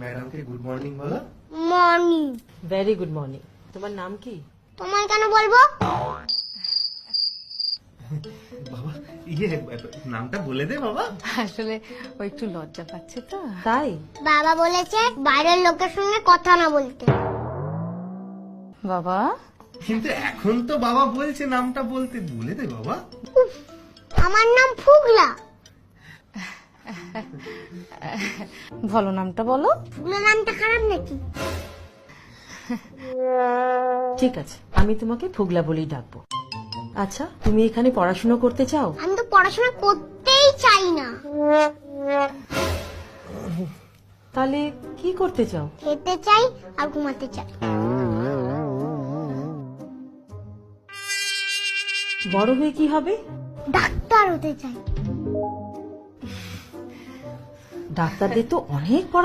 ম্যাডামকে good morning বলো। Morning. Very good morning. তোমার নাম কি? তোমায় কেন বলবো? বাবা ইয়ে নামটা বলে দে বাবা। আসলে ও একটু লজ্জা পাচ্ছে তো তাই? বাবা বলেছে বাইরের লোকের সঙ্গে কথা না বলতে। বাবা। কিন্তু এখন তো বাবা বলছে নামটা বলতে, বলে দে বাবা। উফ, আমার নাম ফুগলা। বলো নামটা বলো। ফুগলা নামটা খারাপ নাকি? ঠিক আছে, আমি তোমাকে ফুগলা বলেই ডাকবো। আচ্ছা, তুমি এখানে পড়াশোনা করতে চাও? আমি তো পড়াশোনা করতেই চাই না। তাহলে কি করতে চাও? খেতে চাই আর ঘুমাতে চাই। বড় হয়ে কি হবে? ডাক্তার হতে চাই। ডাক্তারদের তো অনেক